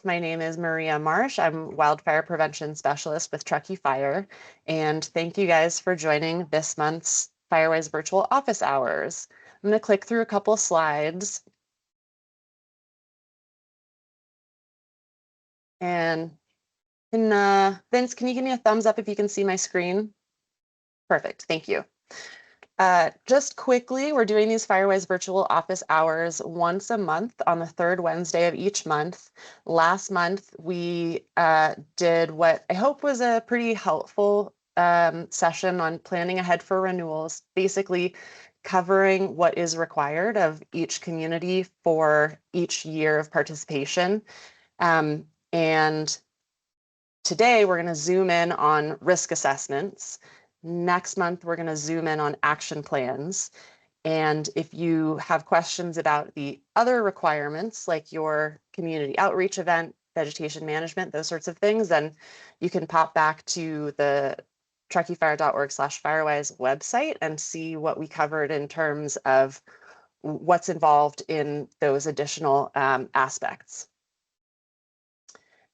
My name is Maria Marsh. I'm Wildfire Prevention Specialist with Truckee Fire. And thank you guys for joining this month's Firewise Virtual Office Hours. I'm going to click through a couple of slides. And Vince, can you give me a thumbs up if you can see my screen? Perfect, thank you. Just quickly, we're doing these Firewise virtual office hours once a month on the third Wednesday of each month. Last month, we did what I hope was a pretty helpful session on planning ahead for renewals, basically covering what is required of each community for each year of participation. And today, we're going to zoom in on risk assessments. Next month, we're going to zoom in on action plans. And if you have questions about the other requirements, like your community outreach event, vegetation management, those sorts of things, then you can pop back to the truckeefire.org/firewise website and see what we covered in terms of what's involved in those additional aspects.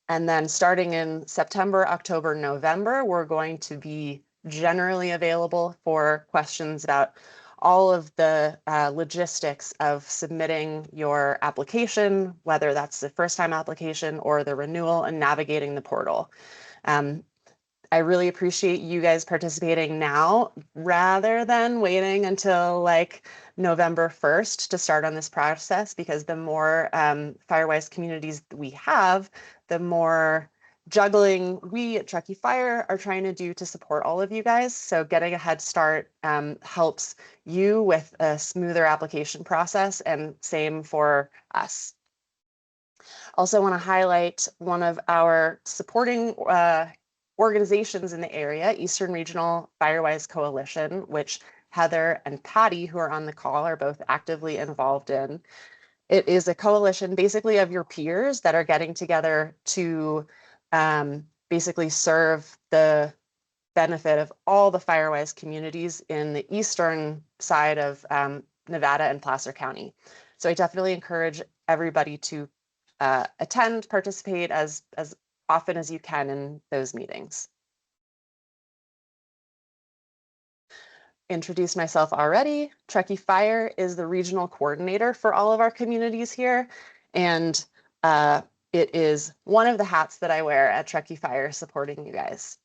And then starting in September, October, November, we're going to be generally available for questions about all of the logistics of submitting your application, whether that's the first time application or the renewal, and navigating the portal. I really appreciate you guys participating now rather than waiting until like November 1st to start on this process, because the more Firewise communities we have, the more juggling we at Truckee Fire are trying to do to support all of you guys. So getting a head start helps you with a smoother application process, and same for us. Also want to highlight one of our supporting organizations in the area, Eastern Regional Firewise Coalition, which Heather and Patty, who are on the call, are both actively involved in. It is a coalition basically of your peers that are getting together to basically serve the benefit of all the Firewise communities in the eastern side of Nevada and Placer County. So I definitely encourage everybody to attend, participate as often as you can in those meetings. Introduced myself already. Truckee Fire is the regional coordinator for all of our communities here, and it is one of the hats that I wear at Truckee Fire supporting you guys.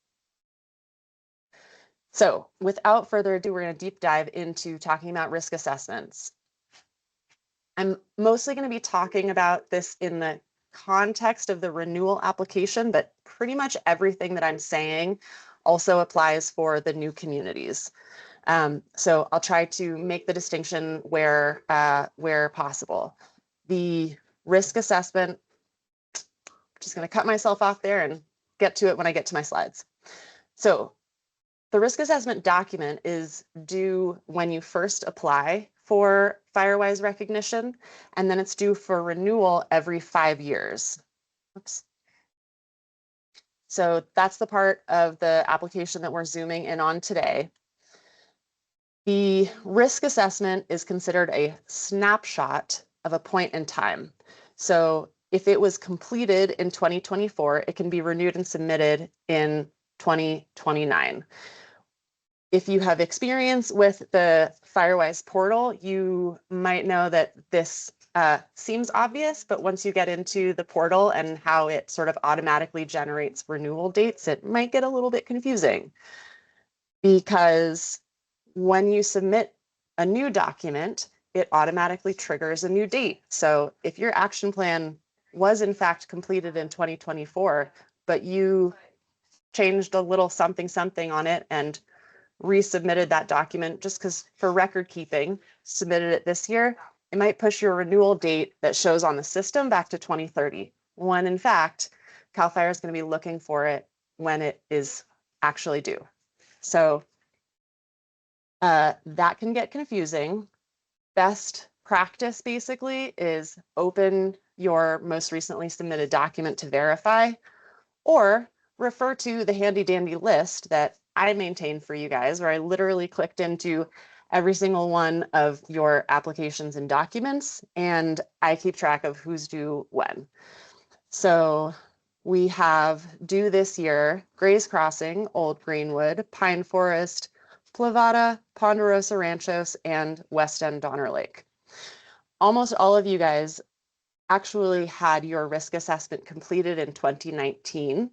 So without further ado, we're going to deep dive into talking about risk assessments. I'm mostly going to be talking about this in the context of the renewal application, but pretty much everything that I'm saying also applies for the new communities. So I'll try to make the distinction where possible. The risk assessment, just going to cut myself off there and get to it when I get to my slides. So the risk assessment document is due when you first apply for Firewise recognition, and then it's due for renewal every 5 years. Oops. So that's the part of the application that we're zooming in on today. The risk assessment is considered a snapshot of a point in time. So if it was completed in 2024, it can be renewed and submitted in 2029. If you have experience with the Firewise portal, you might know that this seems obvious, but once you get into the portal and how it sort of automatically generates renewal dates, it might get a little bit confusing, because when you submit a new document, it automatically triggers a new date. So if your action plan was in fact completed in 2024, but you changed a little something on it and resubmitted that document just because for record keeping, submitted it this year, it might push your renewal date that shows on the system back to 2030, when in fact, CAL FIRE is going to be looking for it when it is actually due. So that can get confusing. Best practice basically is open your most recently submitted document to verify, or refer to the handy dandy list that I maintain for you guys, where I literally clicked into every single one of your applications and documents, and I keep track of who's due when. So we have due this year, Gray's Crossing, Old Greenwood, Pine Forest, Plavada, Ponderosa Ranchos, and West End Donner Lake. Almost all of you guys actually had your risk assessment completed in 2019,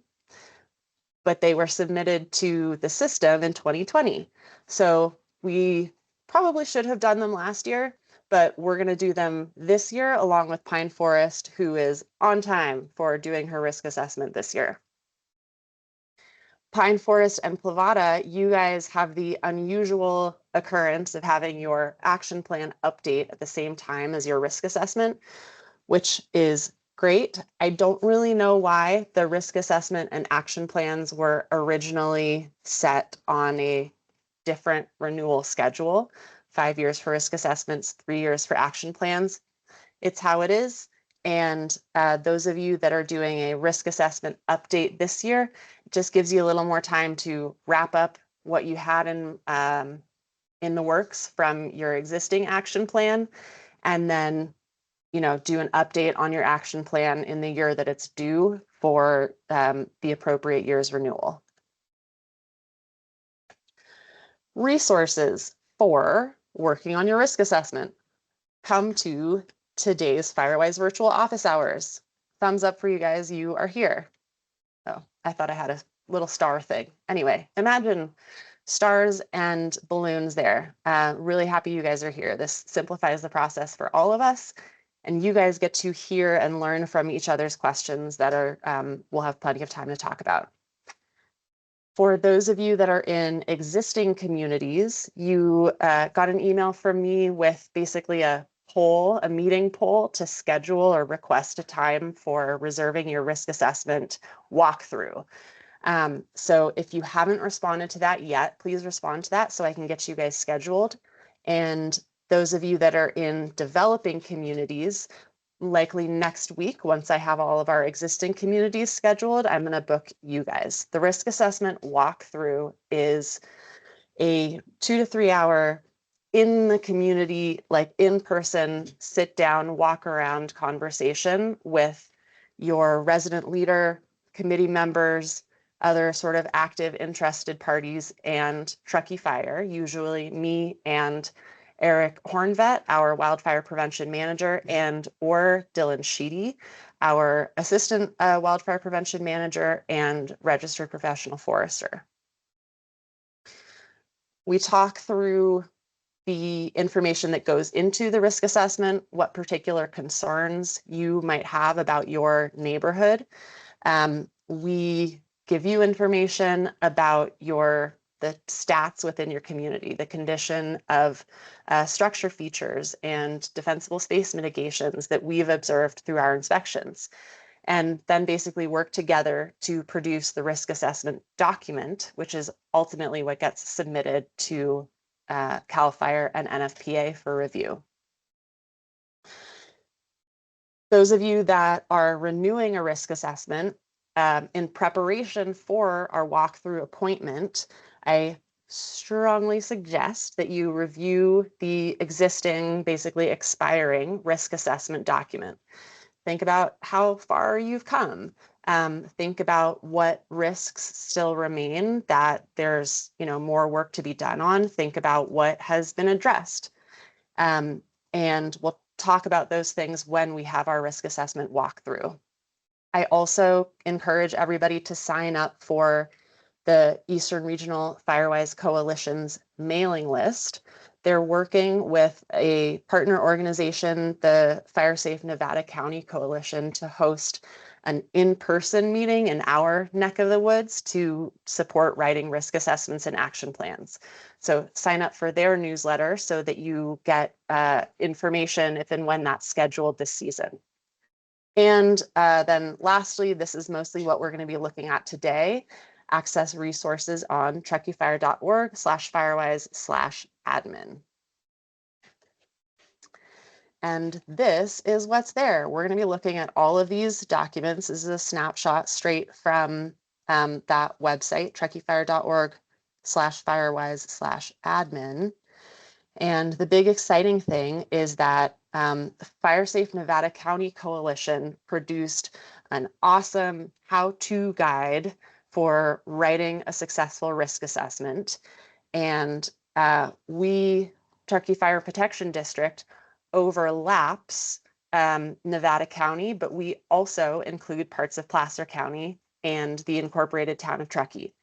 but they were submitted to the system in 2020. So we probably should have done them last year, but we're going to do them this year along with Pine Forest, who is on time for doing her risk assessment this year. Pine Forest and Plavada, you guys have the unusual occurrence of having your action plan update at the same time as your risk assessment, which is great. I don't really know why the risk assessment and action plans were originally set on a different renewal schedule, 5 years for risk assessments, 3 years for action plans. It's how it is. And those of you that are doing a risk assessment update this year, it just gives you a little more time to wrap up what you had in the works from your existing action plan, and then do an update on your action plan in the year that it's due for the appropriate year's renewal. Resources for working on your risk assessment. Come to today's Firewise virtual office hours. Thumbs up for you guys, you are here. Oh, I thought I had a little star thing. Anyway, imagine stars and balloons there. Really happy you guys are here. This simplifies the process for all of us, and you guys get to hear and learn from each other's questions that are we'll have plenty of time to talk about. For those of you that are in existing communities, you got an email from me with basically a meeting poll to schedule or request a time for reserving your risk assessment walkthrough. So if you haven't responded to that yet, please respond to that so I can get you guys scheduled. And those of you that are in developing communities, likely next week, once I have all of our existing communities scheduled, I'm going to book you guys. The risk assessment walkthrough is a 2 to 3 hour in the community, like in-person, sit down, walk around conversation with your resident leader, committee members, other sort of active interested parties, and Truckee Fire, usually me and Eric Hornvet, our wildfire prevention manager, or Dylan Sheedy, our assistant wildfire prevention manager and registered professional forester. We talk through the information that goes into the risk assessment, what particular concerns you might have about your neighborhood. We give you information about the stats within your community, the condition of structure features and defensible space mitigations that we've observed through our inspections, and then basically work together to produce the risk assessment document, which is ultimately what gets submitted to CAL FIRE and NFPA for review. Those of you that are renewing a risk assessment, in preparation for our walkthrough appointment, I strongly suggest that you review the existing, basically expiring risk assessment document. Think about how far you've come. Think about what risks still remain that there's more work to be done on. Think about what has been addressed. And we'll talk about those things when we have our risk assessment walkthrough. I also encourage everybody to sign up for the Eastern Regional Firewise Coalition's mailing list. They're working with a partner organization, the Fire Safe Nevada County Coalition, to host an in-person meeting in our neck of the woods to support writing risk assessments and action plans. So sign up for their newsletter so that you get information if and when that's scheduled this season. And then lastly, this is mostly what we're going to be looking at today. Access resources on truckeefire.org/firewise/admin. And this is what's there. We're going to be looking at all of these documents. This is a snapshot straight from that website, truckeefire.org/firewise/admin. And the big exciting thing is that the Fire Safe Nevada County Coalition produced an awesome how-to guide for writing a successful risk assessment. And we, Truckee Fire Protection District, overlaps Nevada County, but we also include parts of Placer County and the incorporated town of Truckee.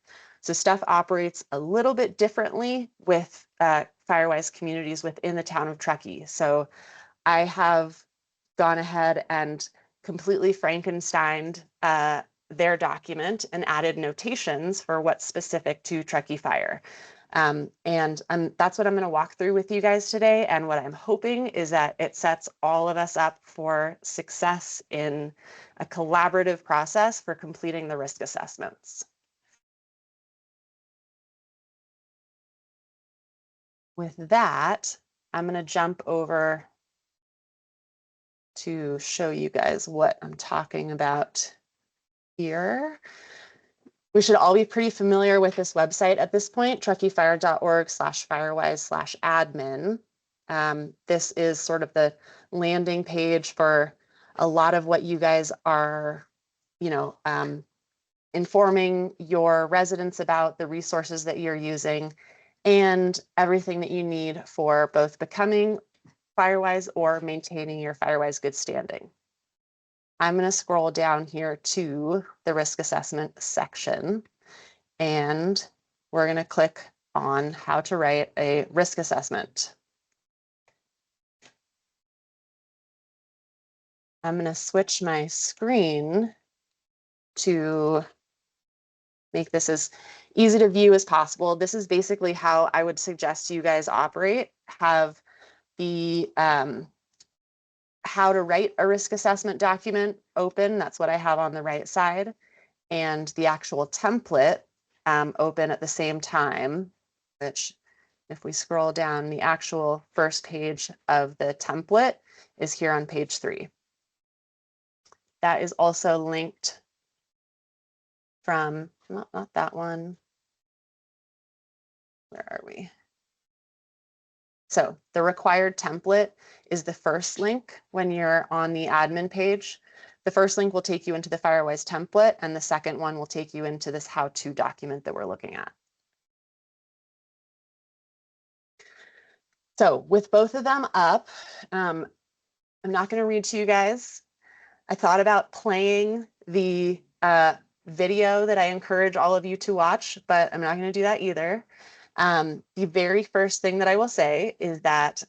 So stuff operates a little bit differently with Firewise communities within the town of Truckee. So I have gone ahead and completely Frankensteined their document and added notations for what's specific to Truckee Fire. And that's what I'm going to walk through with you guys today. And what I'm hoping is that it sets all of us up for success in a collaborative process for completing the risk assessments. With that, I'm going to jump over to show you guys what I'm talking about here. We should all be pretty familiar with this website at this point, truckeefire.org/firewise/admin. This is sort of the landing page for a lot of what you guys are, informing your residents about, the resources that you're using, and everything that you need for both becoming Firewise or maintaining your Firewise good standing. I'm going to scroll down here to the risk assessment section, and we're going to click on how to write a risk assessment. I'm going to switch my screen to make this as easy to view as possible. This is basically how I would suggest you guys operate. Have the how to write a risk assessment document open. That's what I have on the right side. And the actual template open at the same time, which if we scroll down, the actual first page of the template is here on page 3. That is also linked from, not that one. Where are we? So the required template is the first link when you're on the admin page. The first link will take you into the Firewise template, and the second one will take you into this how-to document that we're looking at. So with both of them up, I'm not going to read to you guys. I thought about playing the video that I encourage all of you to watch, but I'm not going to do that either. The very first thing that I will say is that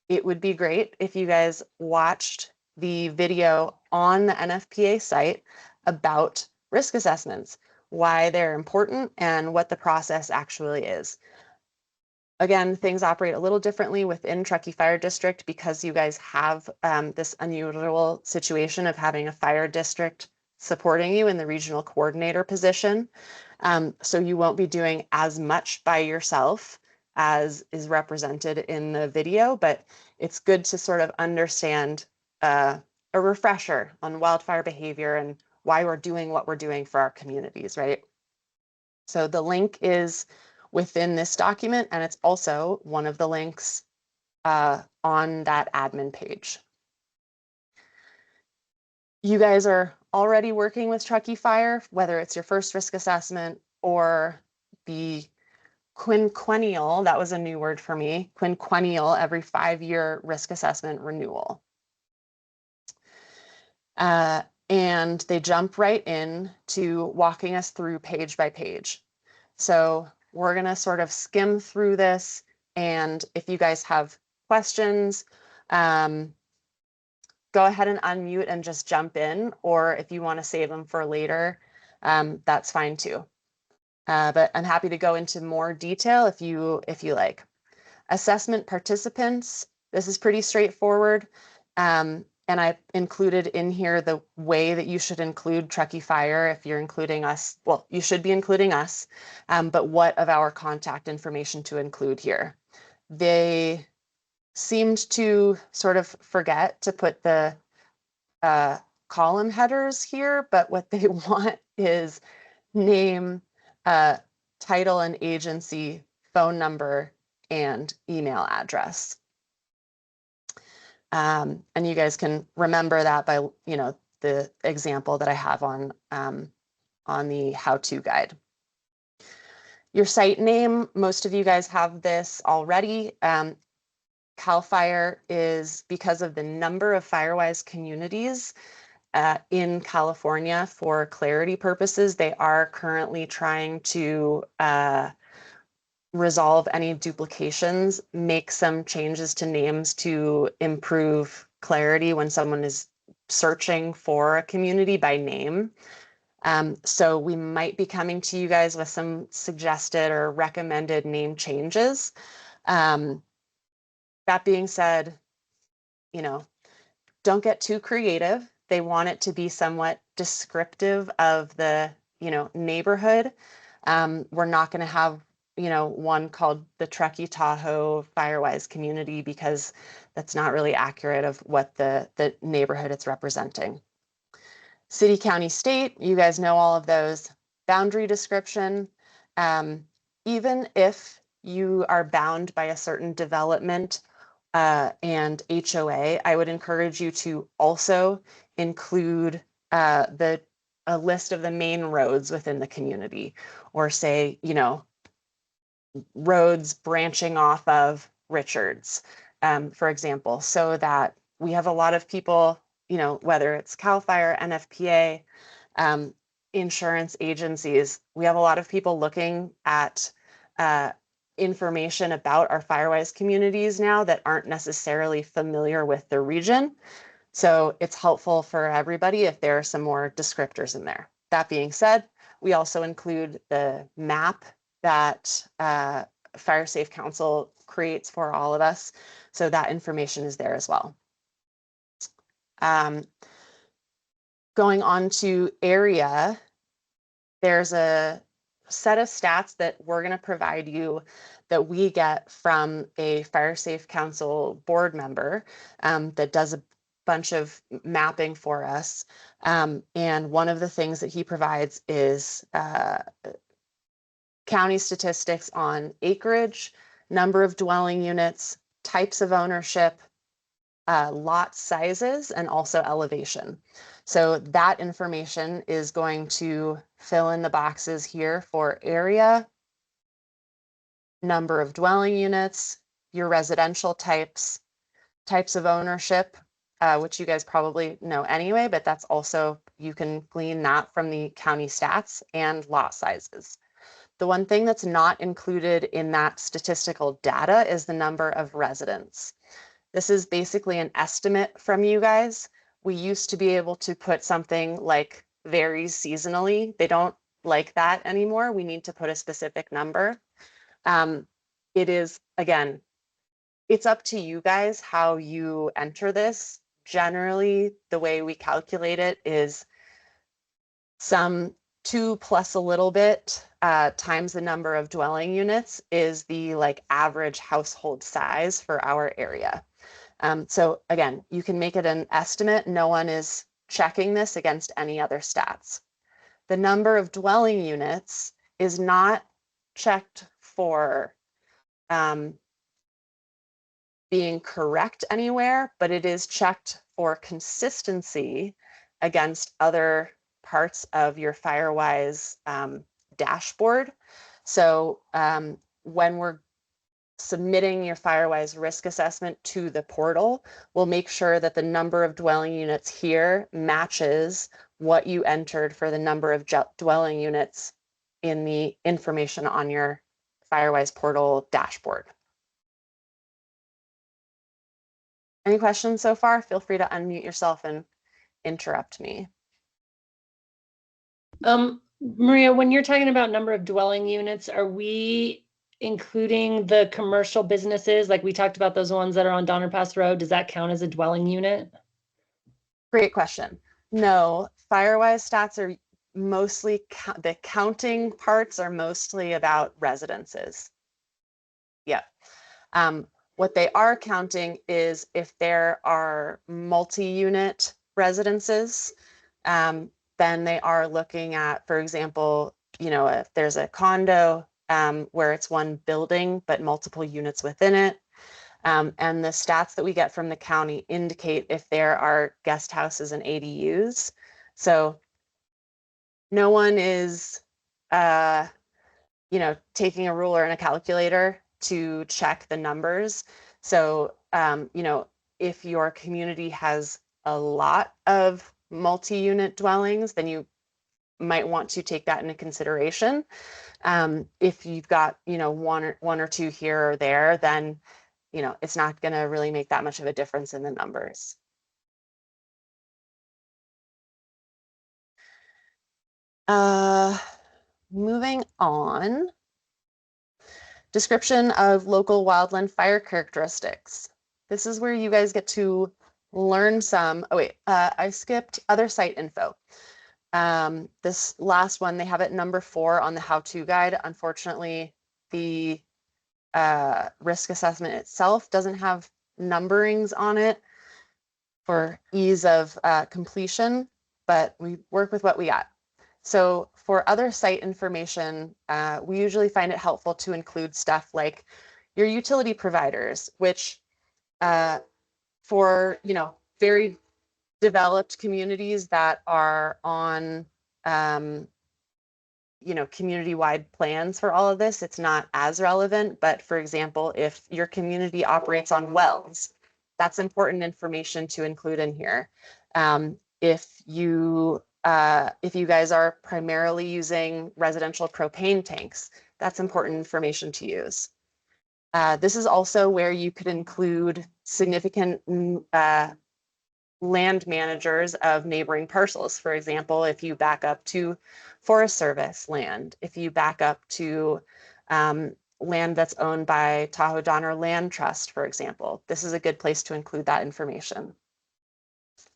it would be great if you guys watched the video on the NFPA site about risk assessments, why they're important, and what the process actually is. Again, things operate a little differently within Truckee Fire District because you guys have this unusual situation of having a fire district supporting you in the regional coordinator position. So you won't be doing as much by yourself as is represented in the video, but it's good to sort of understand a refresher on wildfire behavior and why we're doing what we're doing for our communities, right? So the link is within this document, and it's also one of the links on that admin page. You guys are already working with Truckee Fire, whether it's your first risk assessment or the quinquennial, that was a new word for me, quinquennial, every 5-year risk assessment renewal. And they jump right in to walking us through page by page. So we're going to sort of skim through this, and if you guys have questions, go ahead and unmute and just jump in, or if you want to save them for later, that's fine too. But I'm happy to go into more detail if you like. Assessment participants, this is pretty straightforward. And I included in here the way that you should include Truckee Fire if you're including us. Well, you should be including us, but what of our contact information to include here. They seemed to sort of forget to put the column headers here, but what they want is name, title and agency, phone number, and email address. And you guys can remember that by, the example that I have on the how-to guide. Your site name, most of you guys have this already. CAL FIRE is, because of the number of Firewise communities in California, for clarity purposes, they are currently trying to resolve any duplications, make some changes to names to improve clarity when someone is searching for a community by name. So we might be coming to you guys with some suggested or recommended name changes. That being said, don't get too creative. They want it to be somewhat descriptive of the, neighborhood. We're not going to have, one called the Truckee Tahoe Firewise community, because that's not really accurate of what the neighborhood it's representing. City, county, state, you guys know all of those. Boundary description, even if you are bound by a certain development and HOA, I would encourage you to also include a list of the main roads within the community, or say, roads branching off of Richards, for example, so that we have a lot of people, whether it's CAL FIRE, NFPA, insurance agencies, we have a lot of people looking at information about our Firewise communities now that aren't necessarily familiar with the region. So it's helpful for everybody if there are some more descriptors in there. That being said, we also include the map that Fire Safe Council creates for all of us. So that information is there as well. Going on to area, there's a set of stats that we're going to provide you that we get from a Fire Safe Council board member that does a bunch of mapping for us. And one of the things that he provides is county statistics on acreage, number of dwelling units, types of ownership, lot sizes, and also elevation. So that information is going to fill in the boxes here for area, number of dwelling units, your residential types, types of ownership, which you guys probably know anyway, but that's also, you can glean that from the county stats, and lot sizes. The one thing that's not included in that statistical data is the number of residents. This is basically an estimate from you guys. We used to be able to put something like varies seasonally. They don't like that anymore. We need to put a specific number. It is, again, it's up to you guys how you enter this. Generally, the way we calculate it is some 2 plus a little bit times the number of dwelling units is the average household size for our area. So again, you can make it an estimate. No one is checking this against any other stats. The number of dwelling units is not checked for being correct anywhere, but it is checked for consistency against other parts of your Firewise dashboard. So when we're submitting your Firewise risk assessment to the portal, we'll make sure that the number of dwelling units here matches what you entered for the number of dwelling units in the information on your Firewise portal dashboard. Any questions so far? Feel free to unmute yourself and interrupt me. Maria, when you're talking about number of dwelling units, are we including the commercial businesses? Like we talked about those ones that are on Donner Pass Road. Does that count as a dwelling unit? Great question. No, Firewise stats are mostly, the counting parts are mostly about residences. Yeah. What they are counting is if there are multi-unit residences, then they are looking at, for example, if there's a condo where it's one building but multiple units within it, And the stats that we get from the county indicate if there are guest houses and ADUs. So no one is, taking a ruler and a calculator to check the numbers. So, if your community has a lot of multi-unit dwellings, then you might want to take that into consideration. If you've got, one or two here or there, then, it's not going to really make that much of a difference in the numbers. Moving on. Description of local wildland fire characteristics. This is where you guys get to learn some. Oh wait, I skipped other site info. This last one, they have it number 4 on the how-to guide. Unfortunately, the risk assessment itself doesn't have numberings on it for ease of completion, but we work with what we got. So for other site information, we usually find it helpful to include stuff like your utility providers, which for, very developed communities that are on, community-wide plans for all of this, it's not as relevant. But for example, if your community operates on wells, that's important information to include in here. If you guys are primarily using residential propane tanks, that's important information to use. This is also where you could include significant land managers of neighboring parcels. For example, if you back up to Forest Service land, if you back up to land that's owned by Tahoe Donner Land Trust, for example, this is a good place to include that information.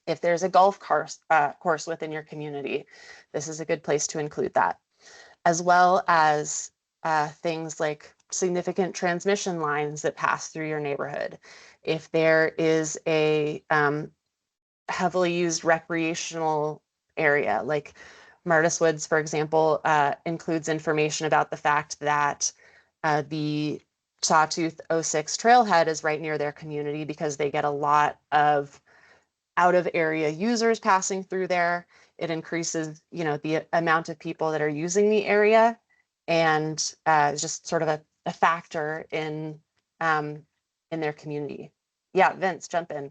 If there's a golf course within your community, this is a good place to include that, as well as things like significant transmission lines that pass through your neighborhood. If there is a heavily used recreational area, like Martis Woods, for example, includes information about the fact that the Sawtooth 06 trailhead is right near their community because they get a lot of out of area users passing through there. It increases, the amount of people that are using the area, and just sort of a factor in their community. Yeah, Vince, jump in.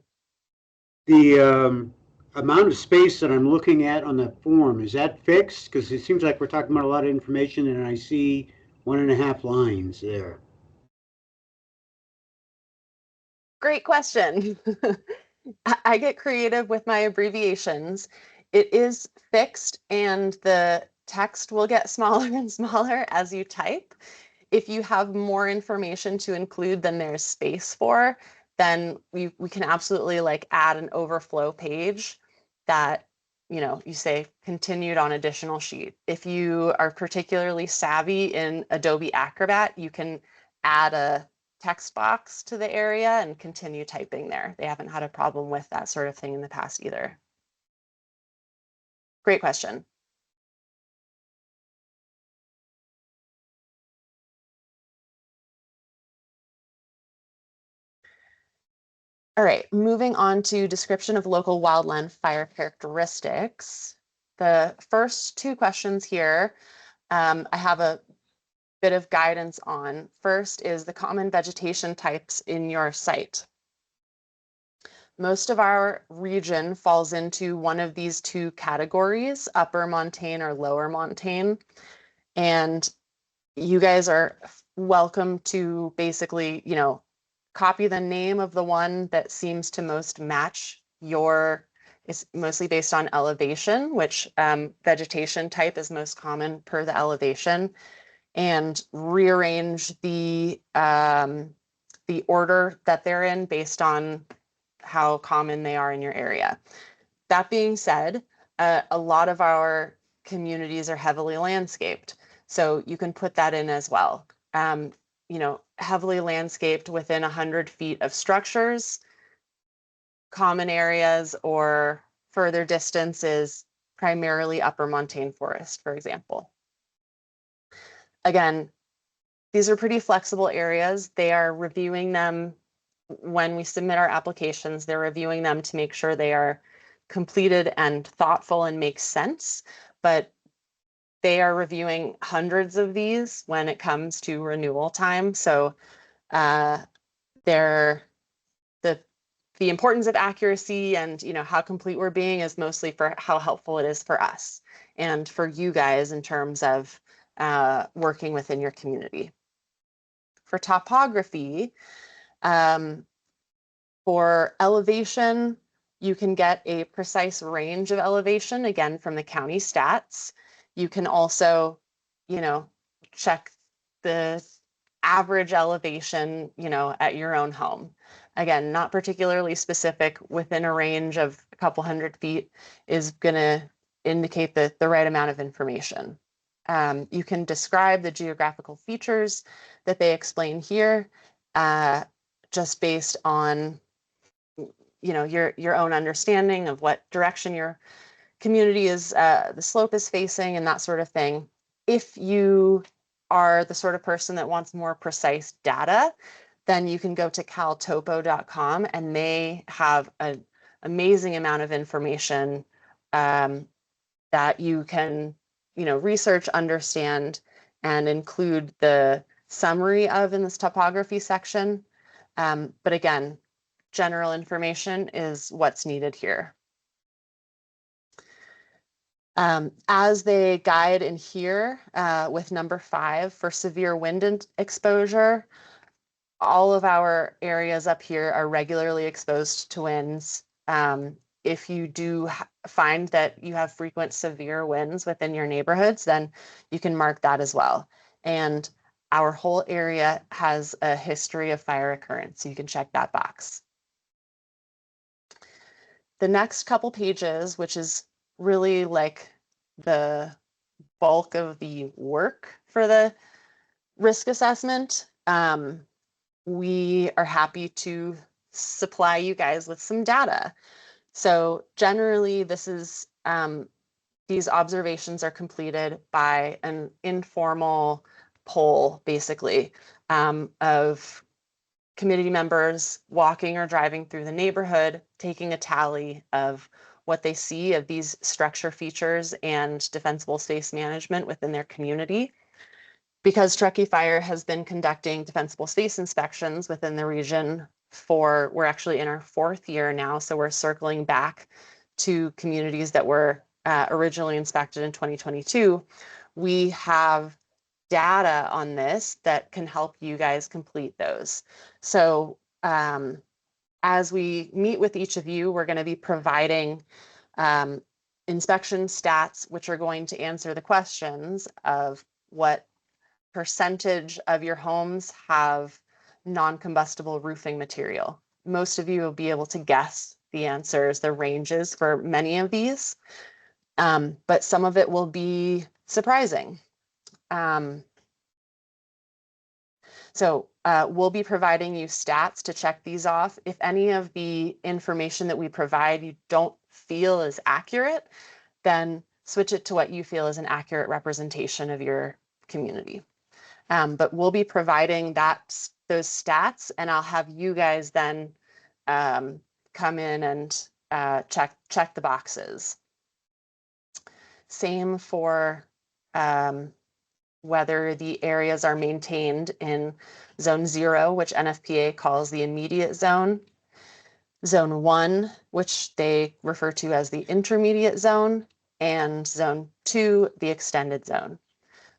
The amount of space that I'm looking at on the form, is that fixed? Because it seems like we're talking about a lot of information and I see 1.5 lines there. Great question. I get creative with my abbreviations. It is fixed and the text will get smaller and smaller as you type. If you have more information to include than there's space for, then we can absolutely add an overflow page that, you say continued on additional sheet. If you are particularly savvy in Adobe Acrobat, you can add a text box to the area and continue typing there. They haven't had a problem with that sort of thing in the past either. Great question. All right, moving on to description of local wildland fire characteristics. The first 2 questions here, I have a bit of guidance on. First is the common vegetation types in your site. Most of our region falls into one of these 2 categories, upper montane or lower montane. And you guys are welcome to basically, copy the name of the one that seems to most match your, it's mostly based on elevation, which vegetation type is most common per the elevation, and rearrange the order that they're in based on how common they are in your area. That being said, a lot of our communities are heavily landscaped, so you can put that in as well. Heavily landscaped within 100 feet of structures, common areas, or further distances, primarily upper montane forest, for example. Again, these are pretty flexible areas. They are reviewing them when we submit our applications, they're reviewing them to make sure they are completed and thoughtful and make sense. But they are reviewing hundreds of these when it comes to renewal time. So they're the importance of accuracy and how complete we're being is mostly for how helpful it is for us and for you guys in terms of working within your community. For topography, for elevation, you can get a precise range of elevation, again, from the county stats. You can also, check the average elevation, at your own home. Again, not particularly specific, within a range of a couple hundred feet is going to indicate the right amount of information. You can describe the geographical features that they explain here, just based on your own understanding of what direction your community is, the slope is facing, and that sort of thing. If you are the sort of person that wants more precise data, then you can go to caltopo.com, and they have an amazing amount of information that you can research, understand, and include the summary of in this topography section. But again, general information is what's needed here. As they guide in here with number 5 for severe wind exposure, all of our areas up here are regularly exposed to winds. If you do find that you have frequent severe winds within your neighborhoods, then you can mark that as well. And our whole area has a history of fire occurrence, so you can check that box. The next couple pages, which is really like the bulk of the work for the risk assessment, we are happy to supply you guys with some data. So generally, this is these observations are completed by an informal poll, basically, of community members walking or driving through the neighborhood, taking a tally of what they see of these structure features and defensible space management within their community. Because Truckee Fire has been conducting defensible space inspections within the region we're actually in our 4th year now, so we're circling back to communities that were originally inspected in 2022. We have data on this that can help you guys complete those. So as we meet with each of you, we're going to be providing inspection stats, which are going to answer the questions of what percentage of your homes have non-combustible roofing material. Most of you will be able to guess the answers, the ranges for many of these, but some of it will be surprising. So we'll be providing you stats to check these off. If any of the information that we provide you don't feel is accurate, then switch it to what you feel is an accurate representation of your community. But we'll be providing those stats, and I'll have you guys then come in and check the boxes. Same for whether the areas are maintained in zone 0, which NFPA calls the immediate zone, zone 1, which they refer to as the intermediate zone, and zone 2, the extended zone.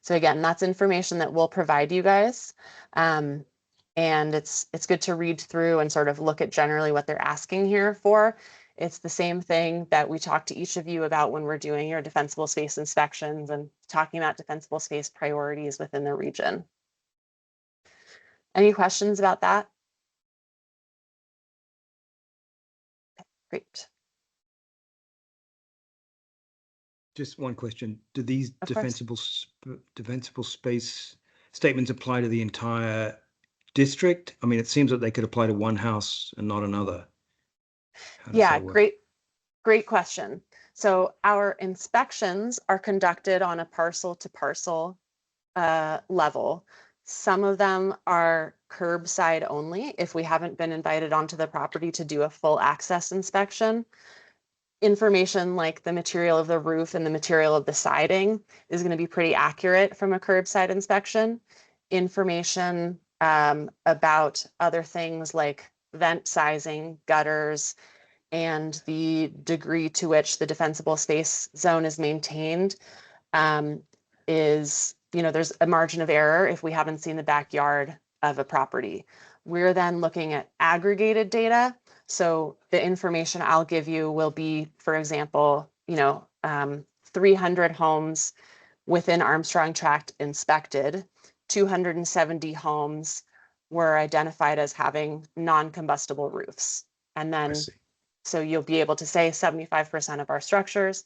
So again, that's information that we'll provide you guys. And it's good to read through and sort of look at generally what they're asking here for. It's the same thing that we talk to each of you about when we're doing your defensible space inspections and talking about defensible space priorities within the region. Any questions about that? Great. Just one question. Do these defensible space statements apply to the entire district? I mean, it seems that they could apply to one house and not another. Yeah, great question. So our inspections are conducted on a parcel to parcel level. Some of them are curbside only if we haven't been invited onto the property to do a full access inspection. Information like the material of the roof and the material of the siding is going to be pretty accurate from a curbside inspection. Information about other things like vent sizing, gutters, and the degree to which the defensible space zone is maintained is, there's a margin of error if we haven't seen the backyard of a property. We're then looking at aggregated data. So the information I'll give you will be, for example, 300 homes within Armstrong Tract inspected, 270 homes were identified as having non-combustible roofs. And then, so you'll be able to say 75% of our structures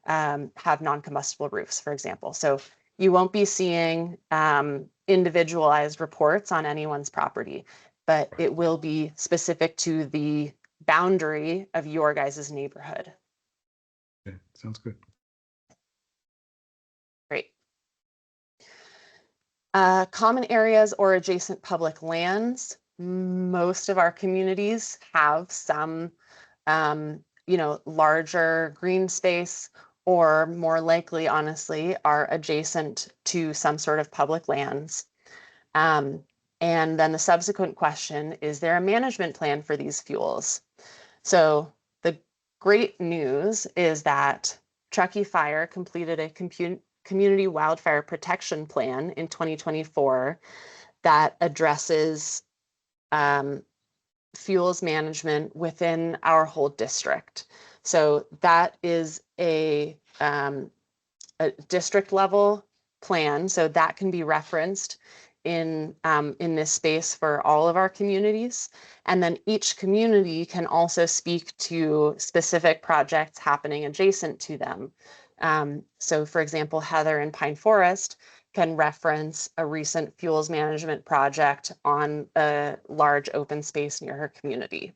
have non-combustible roofs, for example. So you won't be seeing individualized reports on anyone's property, but it will be specific to the boundary of your guys' neighborhood. Okay, sounds good. Great. Common areas or adjacent public lands. Most of our communities have some, larger green space, or more likely, honestly, are adjacent to some sort of public lands. And then the subsequent question, is there a management plan for these fuels? So the great news is that Truckee Fire completed a community wildfire protection plan in 2024 that addresses fuels management within our whole district. So that is a district level plan. So that can be referenced in this space for all of our communities. And then each community can also speak to specific projects happening adjacent to them. So for example, Heather in Pine Forest can reference a recent fuels management project on a large open space near her community.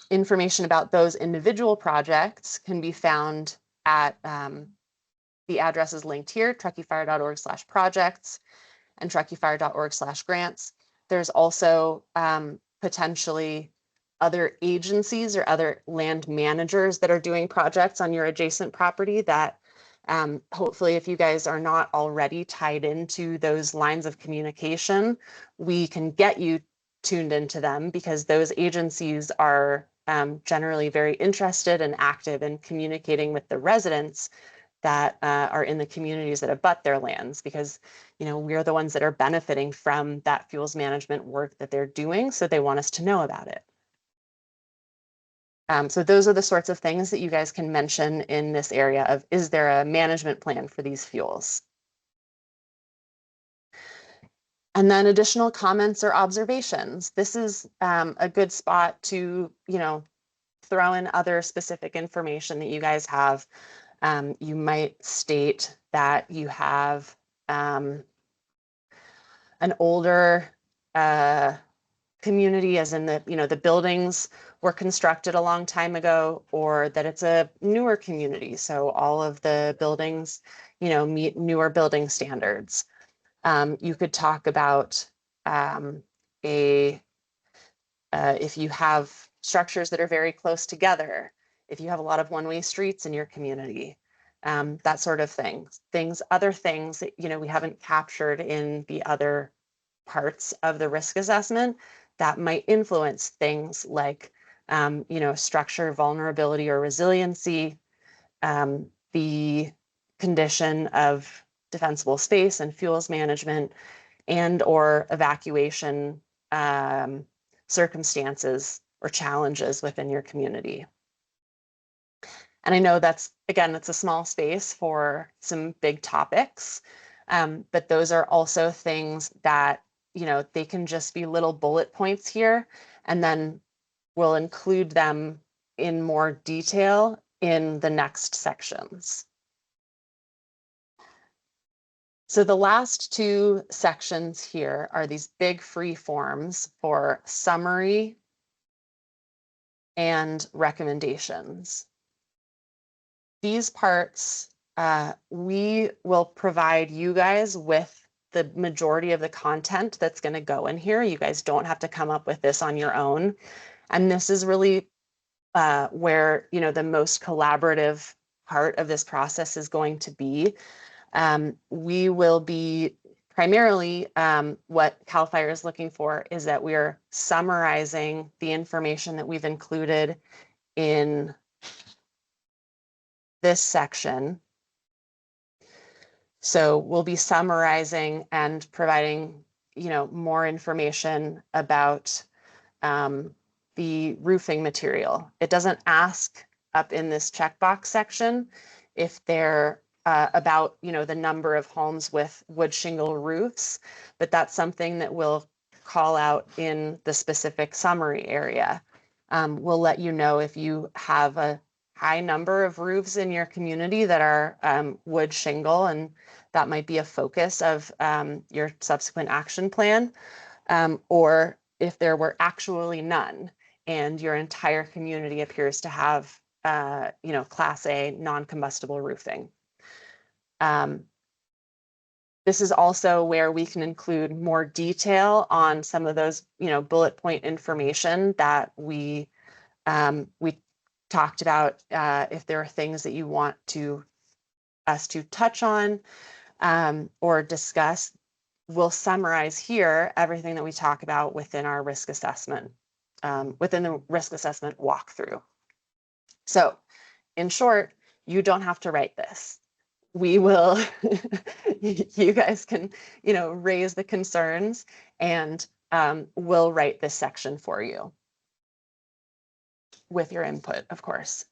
Information about those individual projects can be found at the addresses linked here, truckeefire.org/projects and truckeefire.org/grants. There's also potentially other agencies or other land managers that are doing projects on your adjacent property that hopefully, if you guys are not already tied into those lines of communication, we can get you tuned into them, because those agencies are generally very interested and active in communicating with the residents that are in the communities that abut their lands, because we're the ones that are benefiting from that fuels management work that they're doing, so they want us to know about it. So those are the sorts of things that you guys can mention in this area of, is there a management plan for these fuels? And then additional comments or observations. This is a good spot to, throw in other specific information that you guys have. You might state that you have an older community, as in the buildings were constructed a long time ago, or that it's a newer community. So all of the buildings, meet newer building standards. You could talk about if you have structures that are very close together, if you have a lot of one-way streets in your community, that sort of thing. Other things that, we haven't captured in the other parts of the risk assessment that might influence things like, structure vulnerability or resiliency, the condition of defensible space and fuels management, and or evacuation circumstances or challenges within your community. And I know that's a small space for some big topics, but those are also things that, they can just be little bullet points here, and then we'll include them in more detail in the next sections. So the last two sections here are these big free forms for summary and recommendations. These parts we will provide you guys with the majority of the content that's going to go in here. You guys don't have to come up with this on your own. And this is really where, you know, the most collaborative part of this process is going to be. We will be primarily, what CAL FIRE is looking for is that we're summarizing the information that we've included in this section. So we'll be summarizing and providing, you know, more information about the roofing material. It doesn't ask up in this checkbox section if they're about, you know, the number of homes with wood shingle roofs, but that's something that we'll call out in the specific summary area. We'll let you know if you have a high number of roofs in your community that are wood shingle, and that might be a focus of your subsequent action plan, or if there were actually none and your entire community appears to have you know, Class A non-combustible roofing. This is also where we can include more detail on some of those, you know, bullet point information that we talked about. If there are things that you want us to touch on or discuss, we'll summarize here everything that we talk about within our risk assessment, within the risk assessment walkthrough. So in short, you don't have to write this. We will, you guys can, you know, raise the concerns, and we'll write this section for you with your input, of course.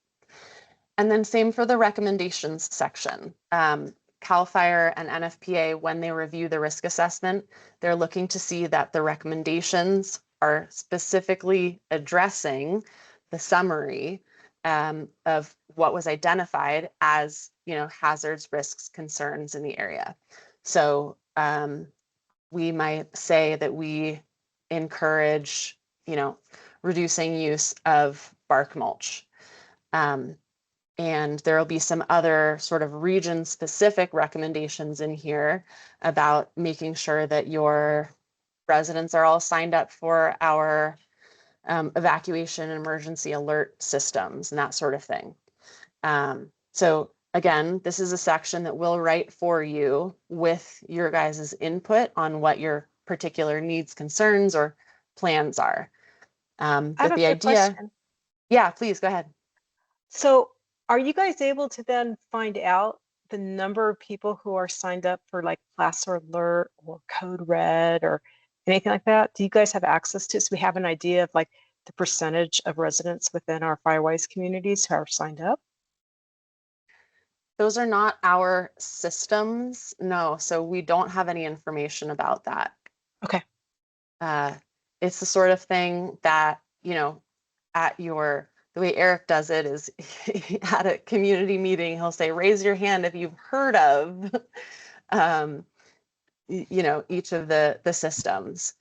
And then same for the recommendations section. CAL FIRE and NFPA, when they review the risk assessment, they're looking to see that the recommendations are specifically addressing the summary of what was identified as, you know, hazards, risks, concerns in the area. So we might say that we encourage, you know, reducing use of bark mulch. And there will be some other sort of region specific recommendations in here about making sure that your residents are all signed up for our evacuation and emergency alert systems and that sort of thing. So again, this is a section that we'll write for you with your guys' input on what your particular needs, concerns, or plans are. But the idea, question. Yeah, please go ahead. So are you guys able to then find out the number of people who are signed up for like Placer Alert or Code Red or anything like that? Do you guys have access to it? So we have an idea of like the percentage of residents within our Firewise communities who are signed up? Those are not our systems, no. So we don't have any information about that. Okay. It's the sort of thing that, you know, the way Eric does it is at a community meeting, he'll say, raise your hand if you've heard of, you know, each of the systems.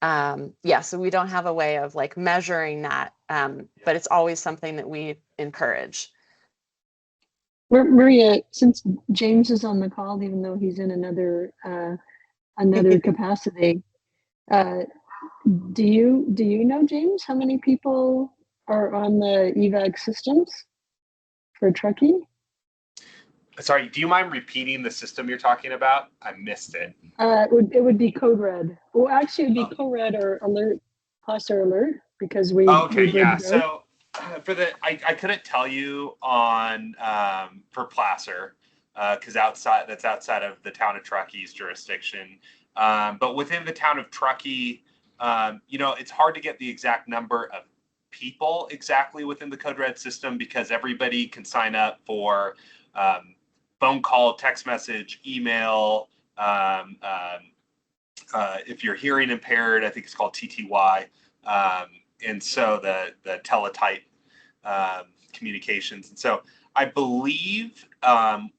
Yeah, so we don't have a way of like measuring that, but it's always something that we encourage. Maria, since James is on the call, even though he's in another capacity, do you know, James, how many people are on the evac systems for Truckee? Sorry, do you mind repeating the system you're talking about? I missed it. It would be Code Red. Well, actually, it would be Code Red or Alert, Placer Alert, because we. Okay, we yeah. both. So for the, I couldn't tell you on for Placer because that's outside of the town of Truckee's jurisdiction. But within the town of Truckee, you know, it's hard to get the exact number of people exactly within the Code Red system because everybody can sign up for phone call, text message, email. If you're hearing impaired, I think it's called TTY. And so the teletype communications. And so I believe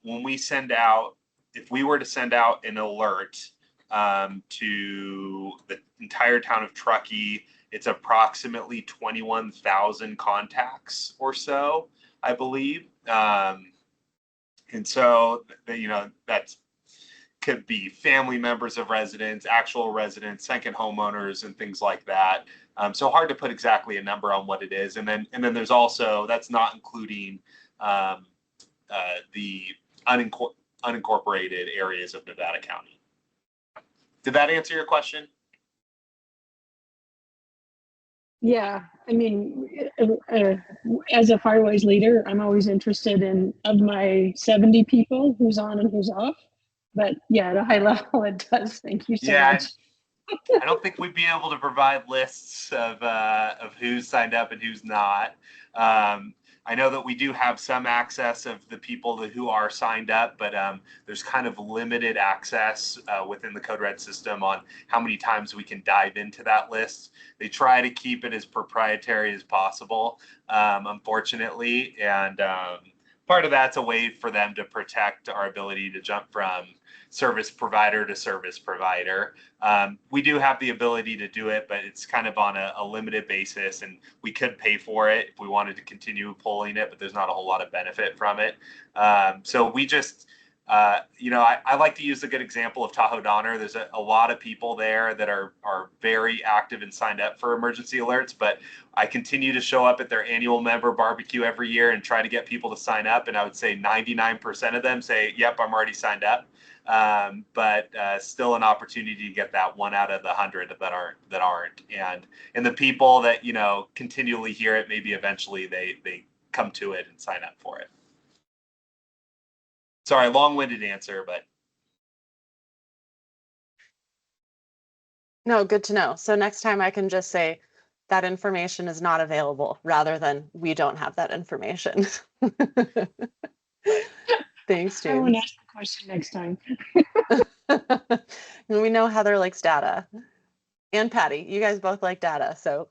when we send out, if we were to send out an alert to the entire town of Truckee, it's approximately 21,000 contacts or so, I believe. And so, that's could be family members of residents, actual residents, second homeowners, and things like that. So hard to put exactly a number on what it is. And then there's also, that's not including the unincorporated areas of Nevada County. Did that answer your question? Yeah, I mean, as a Firewise leader, I'm always interested in, of my 70 people, who's on and who's off. But yeah, at a high level, it does. Thank you so much. I don't think we'd be able to provide lists of who's signed up and who's not. I know that we do have some access of the people who are signed up, but there's kind of limited access within the Code Red system on how many times we can dive into that list. They try to keep it as proprietary as possible, unfortunately, and part of that's a way for them to protect our ability to jump from service provider to service provider. We do have the ability to do it, but it's kind of on a limited basis, and we could pay for it if we wanted to continue pulling it, but there's not a whole lot of benefit from it. So we just, I like to use a good example of Tahoe Donner. There's a lot of people there that are very active and signed up for emergency alerts, but I continue to show up at their annual member barbecue every year and try to get people to sign up. And I would say 99% of them say, yep, I'm already signed up. But still an opportunity to get that 1 out of the 100 that aren't. And the people that, continually hear it, maybe eventually they come to it and sign up for it. Sorry, long-winded answer, but. No, good to know. So next time I can just say that information is not available rather than we don't have that information. Thanks, James. I won't ask the question next time. We know Heather likes data. And Patty, you guys both like data, so.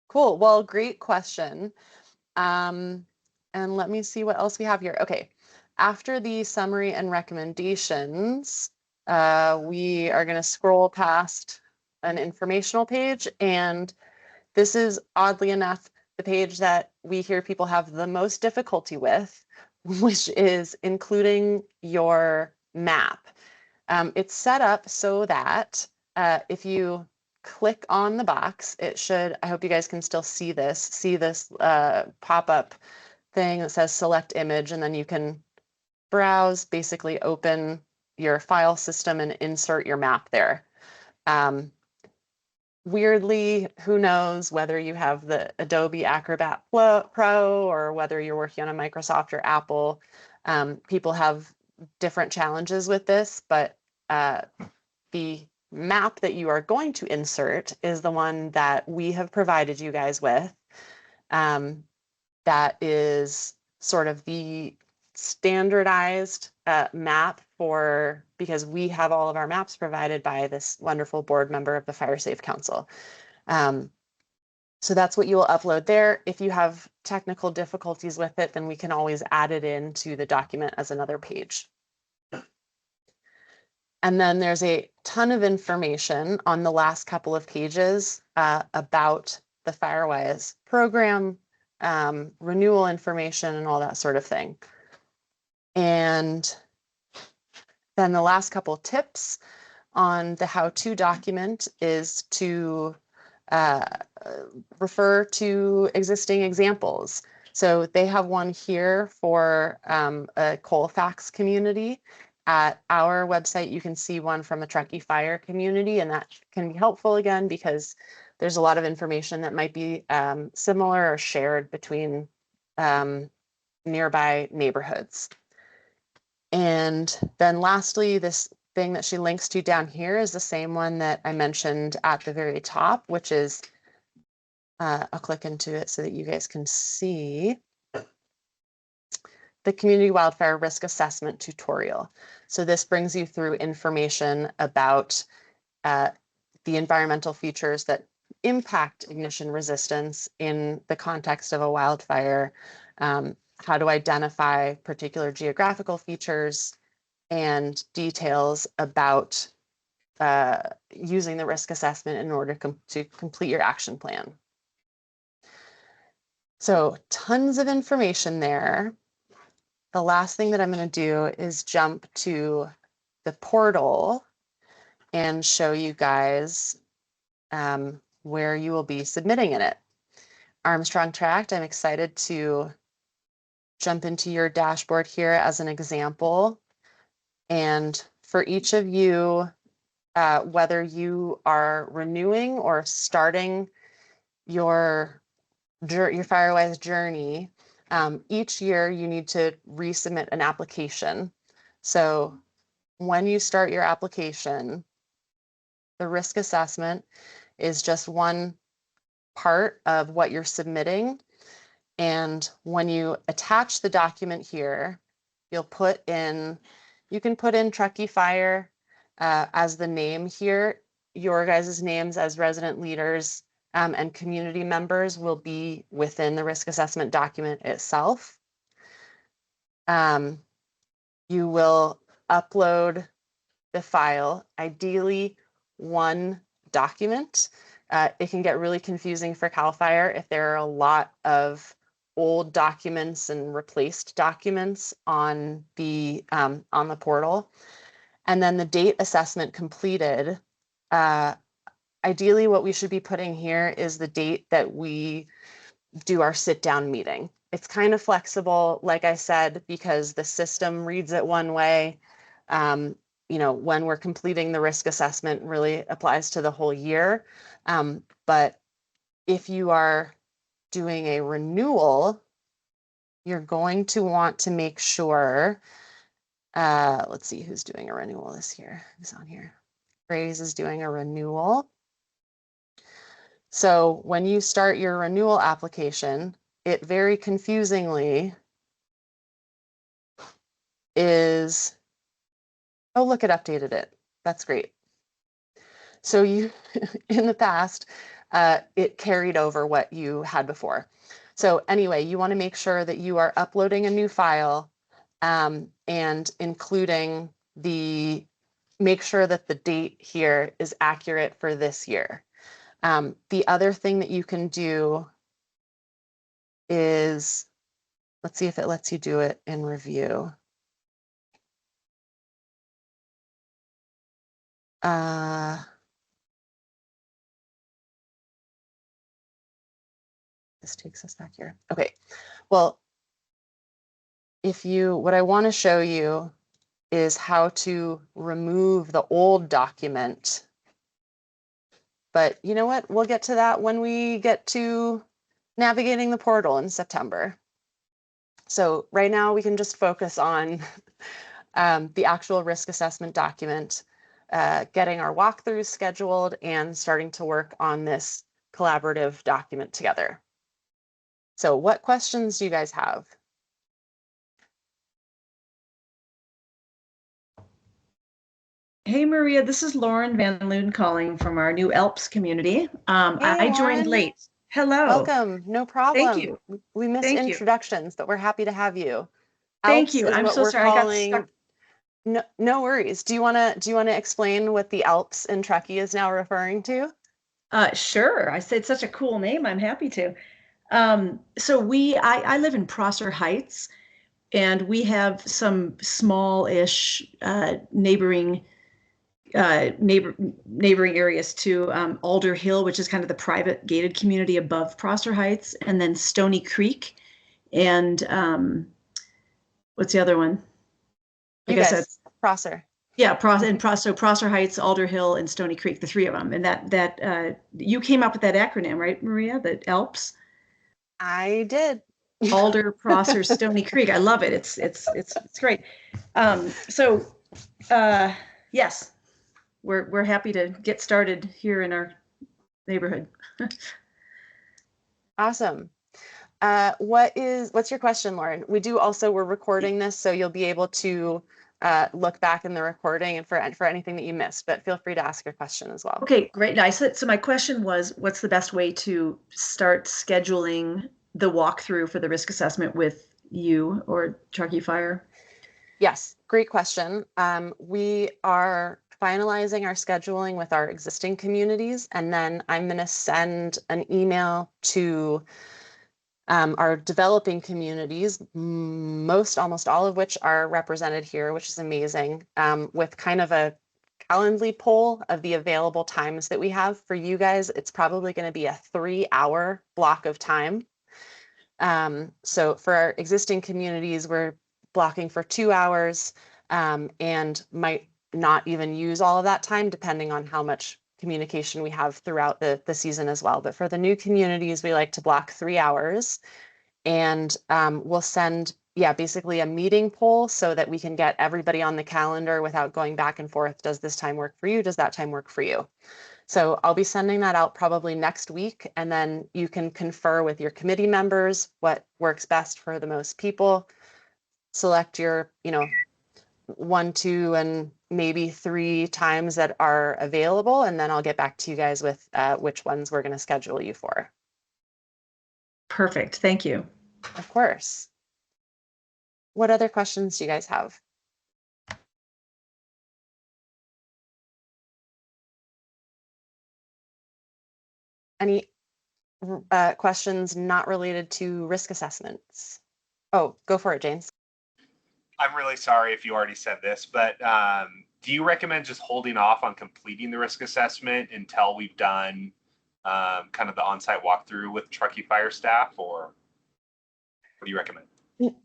Cool, well, great question. And let me see what else we have here. Okay, after the summary and recommendations, we are going to scroll past an informational page, and this is, oddly enough, the page that we hear people have the most difficulty with, which is including your map. It's set up so that if you click on the box, it should, I hope you guys can still see this pop-up thing that says select image, and then you can browse, basically open your file system and insert your map there. Weirdly, who knows whether you have the Adobe Acrobat Pro or whether you're working on a Microsoft or Apple. People have different challenges with this, but the map that you are going to insert is the one that we have provided you guys with. That is sort of the standardized map because we have all of our maps provided by this wonderful board member of the Fire Safe Council. So that's what you will upload there. If you have technical difficulties with it, then we can always add it into the document as another page. And then there's a ton of information on the last couple of pages about the Firewise program, renewal information, and all that sort of thing. And then the last couple tips on the how-to document is to refer to existing examples. So they have one here for a Colfax community. At our website, you can see one from a Truckee Fire community, and that can be helpful again because there's a lot of information that might be similar or shared between nearby neighborhoods. And then lastly, this thing that she links to down here is the same one that I mentioned at the very top, which is, I'll click into it so that you guys can see the Community Wildfire Risk Assessment tutorial. So this brings you through information about the environmental features that impact ignition resistance in the context of a wildfire, how to identify particular geographical features, and details about using the risk assessment in order to complete your action plan. So tons of information there. The last thing that I'm going to do is jump to the portal and show you guys where you will be submitting in it. Armstrong Tract, I'm excited to jump into your dashboard here as an example. And for each of you, whether you are renewing or starting your Firewise journey, each year you need to resubmit an application. So when you start your application, the risk assessment is just one part of what you're submitting. And when you attach the document here, you'll you can put in Truckee Fire as the name here. Your guys' names as resident leaders and community members will be within the risk assessment document itself. You will upload the file, ideally one document. It can get really confusing for CAL FIRE if there are a lot of old documents and replaced documents on the portal. And then the date assessment completed. Ideally, what we should be putting here is the date that we do our sit-down meeting. It's kind of flexible, like I said, because the system reads it one way. You know, when we're completing the risk assessment really applies to the whole year. But if you are doing a renewal, you're going to want to make sure, let's see who's doing a renewal this year, who's on here. Grace is doing a renewal. So when you start your renewal application, it very confusingly is, oh, look, it updated it. That's great. So you, in the past, it carried over what you had before. So anyway, you want to make sure that you are uploading a new file and including make sure that the date here is accurate for this year. The other thing that you can do is, let's see if it lets you do it in review. This takes us back here. Okay, well, what I want to show you is how to remove the old document. But you know what? We'll get to that when we get to navigating the portal in September. So right now we can just focus on the actual risk assessment document, getting our walkthroughs scheduled and starting to work on this collaborative document together. So what questions do you guys have? Hey, Maria, this is Lauren Van Loon calling from our new ALPS community. Hey, I joined Lauren. late. Hello. Welcome. No problem. Thank you. We missed Thank you. introductions, but we're happy to have you. Thank ALPS you. is I'm what so we're sorry. calling... I got stuck. No worries. Do you want to explain what the ALPS in Truckee is now referring to? Sure. I said such a cool name. I'm happy to. So I live in Prosser Heights, and we have some small-ish neighboring areas to Alder Hill, which is kind of the private gated community above Prosser Heights, and then Stony Creek, and what's the other one? I guess that's Prosser. Yeah, Prosser Heights, Alder Hill, and Stony Creek, the three of them. And that you came up with that acronym, right, Maria? That ALPS. I did. Alder, Prosser, Stony Creek. I love it. It's great. Yes, we're happy to get started here in our neighborhood. Awesome. What's your question, Lauren? We're recording this, so you'll be able to look back in the recording and for anything that you missed, but feel free to ask your question as well. Okay, great. Nice. So my question was, what's the best way to start scheduling the walkthrough for the risk assessment with you or Truckee Fire? Yes, great question. We are finalizing our scheduling with our existing communities, and then I'm going to send an email to Our developing communities, almost all of which are represented here, which is amazing, with kind of a Calendly poll of the available times that we have for you guys. It's probably going to be a 3-hour block of time. So for our existing communities, we're blocking for 2 hours, and might not even use all of that time depending on how much communication we have throughout the season as well. But for the new communities, we like to block 3 hours, and we'll send, basically a meeting poll so that we can get everybody on the calendar without going back and forth. Does this time work for you? Does that time work for you? So I'll be sending that out probably next week, and then you can confer with your committee members what works best for the most people. Select your, 1, 2, and maybe 3 times that are available, and then I'll get back to you guys with which ones we're going to schedule you for. Perfect. Thank you. Of course. What other questions do you guys have? Any questions not related to risk assessments? Oh, go for it, James. I'm really sorry if you already said this, but do you recommend just holding off on completing the risk assessment until we've done kind of the on-site walkthrough with Truckee Fire staff, or what do you recommend?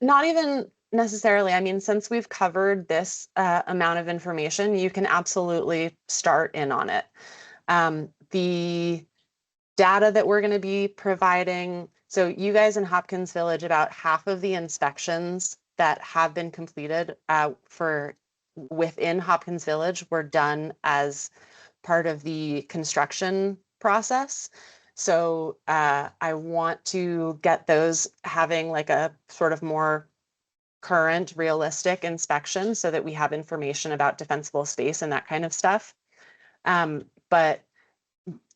Not even necessarily. I mean, since we've covered this amount of information, you can absolutely start in on it. The data that we're going to be providing, so you guys in Hopkins Village, about half of the inspections that have been completed for within Hopkins Village were done as part of the construction process. So I want to get those having like a sort of more current, realistic inspection so that we have information about defensible space and that kind of stuff. But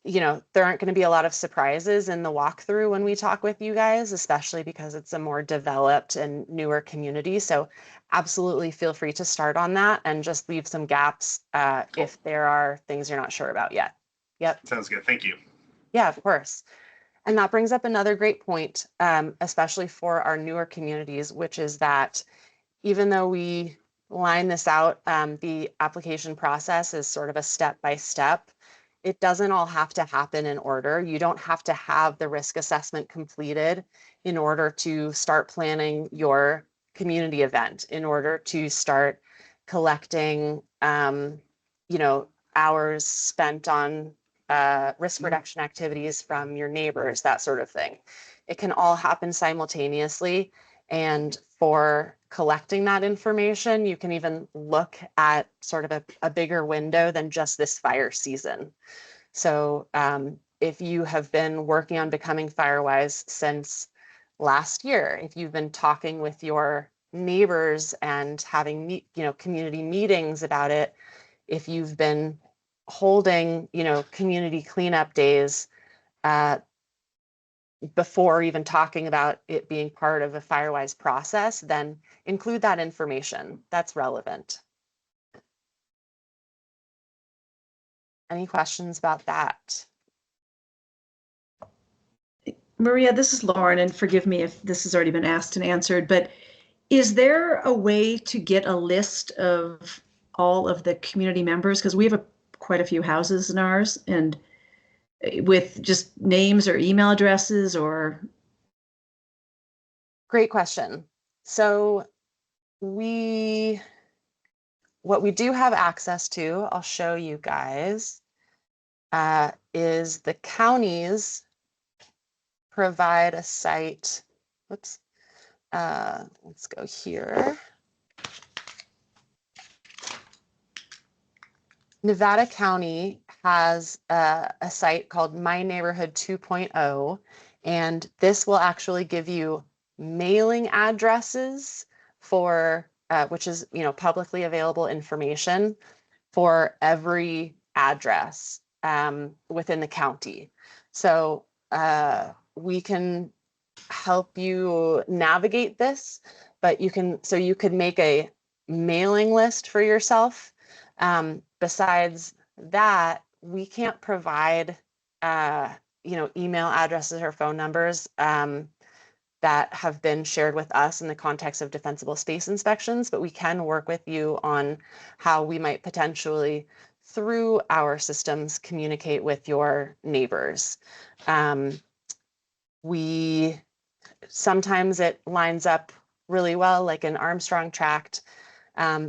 there aren't going to be a lot of surprises in the walkthrough when we talk with you guys, especially because it's a more developed and newer community. So absolutely feel free to start on that and just leave some gaps if there are things you're not sure about yet. Yep. Sounds good. Thank you. Yeah, of course. And that brings up another great point, especially for our newer communities, which is that even though we line this out, the application process is sort of a step-by-step. It doesn't all have to happen in order. You don't have to have the risk assessment completed in order to start planning your community event, in order to start collecting, hours spent on risk reduction activities from your neighbors, that sort of thing. It can all happen simultaneously. And for collecting that information, you can even look at sort of a bigger window than just this fire season. So if you have been working on becoming Firewise since last year, if you've been talking with your neighbors and having community meetings about it, if you've been holding community cleanup days before even talking about it being part of a Firewise process, then include that information. That's relevant. Any questions about that? Maria, this is Lauren, and forgive me if this has already been asked and answered, but is there a way to get a list of all of the community members? Because we have quite a few houses in ours, and with just names or email addresses or? Great question. So what we do have access to, I'll show you guys, is the counties provide a site. Oops. Let's go here. Nevada County has a site called My Neighborhood 2.0, and this will actually give you mailing addresses for, which is publicly available information for every address within the county. So we can help you navigate this, but you could make a mailing list for yourself. Besides that, we can't provide email addresses or phone numbers. that have been shared with us in the context of defensible space inspections, but we can work with you on how we might potentially, through our systems, communicate with your neighbors. Sometimes it lines up really well, like in Armstrong Tract.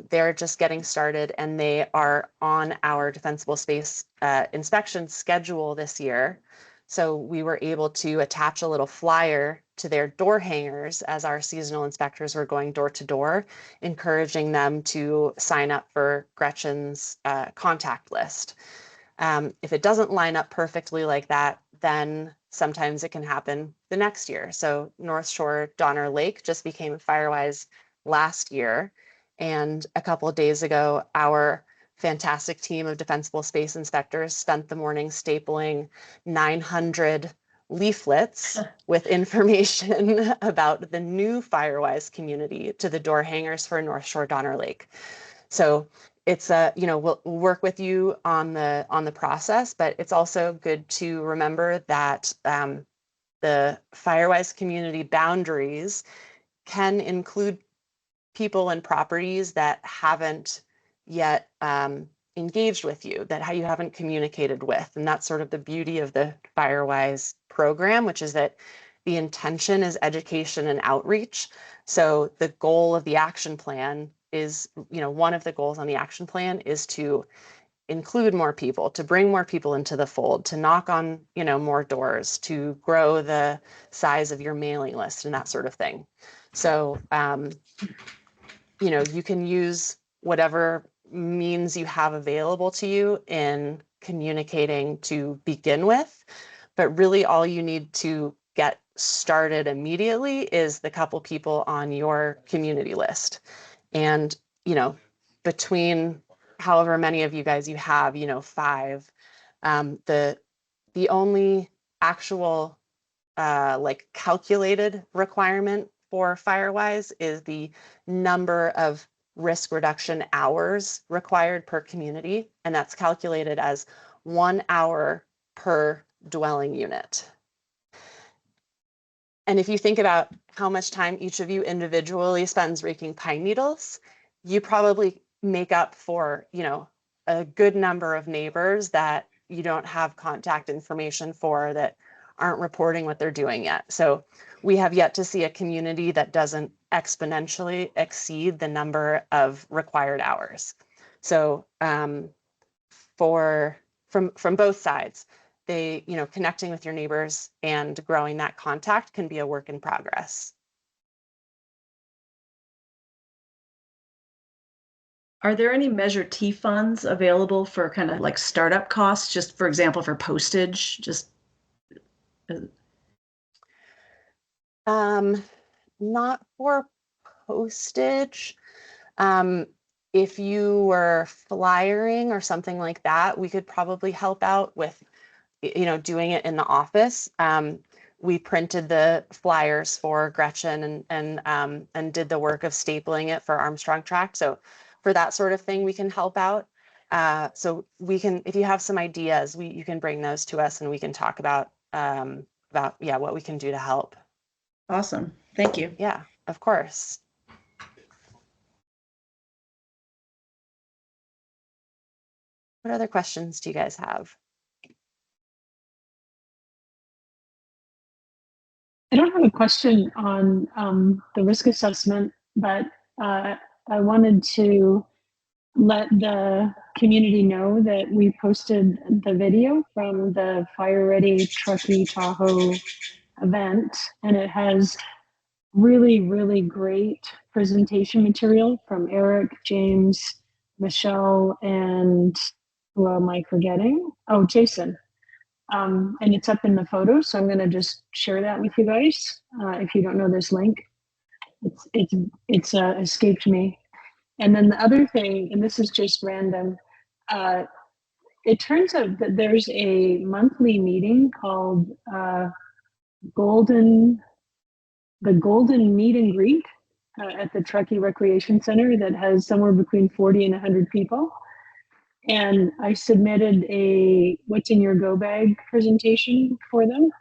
They're just getting started and they are on our defensible space inspection schedule this year. So we were able to attach a little flyer to their door hangers as our seasonal inspectors were going door to door, encouraging them to sign up for Gretchen's contact list. If it doesn't line up perfectly like that, then sometimes it can happen the next year. So North Shore Donner Lake just became Firewise last year. And a couple of days ago, our fantastic team of defensible space inspectors spent the morning stapling 900 leaflets with information about the new Firewise community to the door hangers for North Shore Donner Lake. So it's we'll work with you on the process, but it's also good to remember that the Firewise community boundaries can include people and properties that haven't yet engaged with you, that you haven't communicated with. And that's sort of the beauty of the Firewise program, which is that the intention is education and outreach. So the goal of the action plan is, one of the goals on the action plan is to include more people, to bring more people into the fold, to knock on, more doors, to grow the size of your mailing list and that sort of thing. So, you can use whatever means you have available to you in communicating to begin with, but really all you need to get started immediately is the couple people on your community list. And, between however many of you guys you have, 5, the only actual calculated requirement for Firewise is the number of risk reduction hours required per community, and that's calculated as 1 hour per dwelling unit. And if you think about how much time each of you individually spends raking pine needles, you probably make up for, a good number of neighbors that you don't have contact information for, that aren't reporting what they're doing yet. So we have yet to see a community that doesn't exponentially exceed the number of required hours. So from both sides, connecting with your neighbors and growing that contact can be a work in progress. Are there any Measure T funds available for kind of like startup costs, just for example, for postage? Not for postage. If you were flyering or something like that, we could probably help out with, doing it in the office. We printed the flyers for Gretchen and did the work of stapling it for Armstrong Tract. So for that sort of thing, we can help out. So we can, if you have some ideas, you can bring those to us and we can talk about what we can do to help. Awesome. Thank you. Yeah, of course. What other questions do you guys have? I don't have a question on the risk assessment, but I wanted to let the community know that we posted the video from the Fire Ready Truckee Tahoe event, and it has really, really great presentation material from Eric, James, Michelle, and who am I forgetting? Oh, Jason. And it's up in the photos, so I'm going to just share that with you guys. If you don't know this link, it's escaped me. And then the other thing, and this is just random, it turns out that there's a monthly meeting called the Golden Meet and Greet at the Truckee Recreation Center that has somewhere between 40 and 100 people. And I submitted a What's in Your Go Bag presentation for them.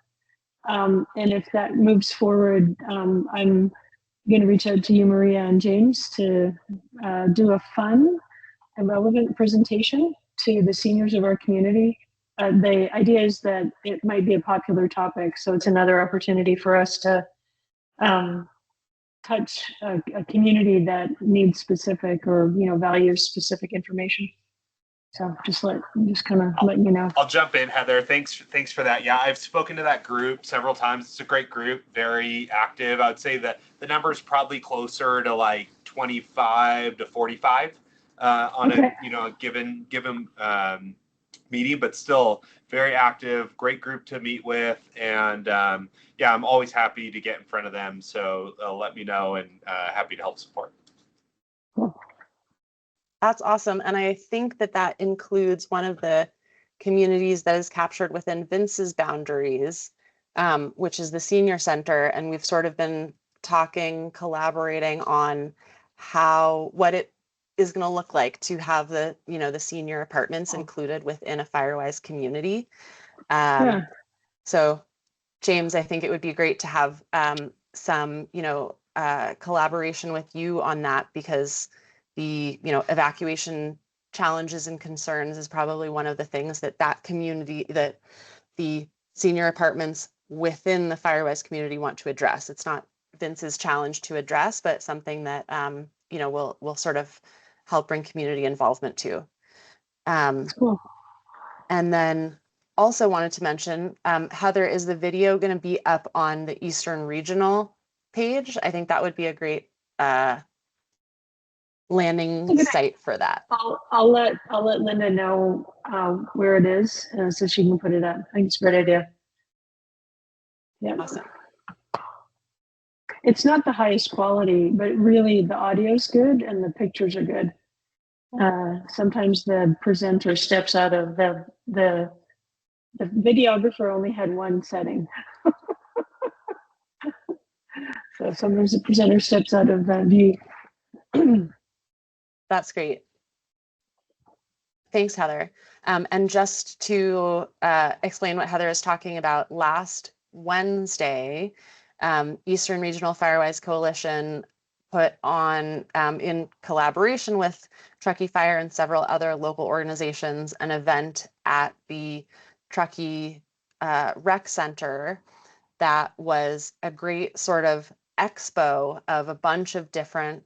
And if that moves forward, I'm going to reach out to you, Maria and James, to do a fun and relevant presentation to the seniors of our community. The idea is that it might be a popular topic, so it's another opportunity for us to touch a community that needs specific or values specific information. So just kind of letting you know. I'll jump in, Heather. Thanks for that. Yeah, I've spoken to that group several times. It's a great group, very active. I would say that the number is probably closer to like 25 to 45 on Okay. a given meeting, but still very active. Great group to meet with, and yeah, I'm always happy to get in front of them. So let me know, and happy to help support. Cool. That's awesome. And I think that includes one of the communities that is captured within Vince's boundaries, which is the senior center. And we've sort of been collaborating on what it is going to look like to have the senior apartments included within a Firewise community. Yeah. So James, I think it would be great to have some, collaboration with you on that, because the, evacuation challenges and concerns is probably one of the things that community, that the senior apartments within the Firewise community want to address. It's not Vince's challenge to address, but something that, will sort of help bring community involvement to. Cool. And then also wanted to mention, Heather, is the video going to be up on the Eastern Regional page? I think that would be a great landing site for that. I'll let Linda know where it is, so she can put it up. I think it's a great idea. Yeah. Awesome. It's not the highest quality, but really the audio's good and the pictures are good. Sometimes the presenter steps out of the videographer only had one setting. So sometimes the presenter steps out of view. That's great. Thanks, Heather. And just to explain what Heather is talking about, last Wednesday, Eastern Regional Firewise Coalition put on, in collaboration with Truckee Fire and several other local organizations, an event at the Truckee Rec Center that was a great sort of expo of a bunch of different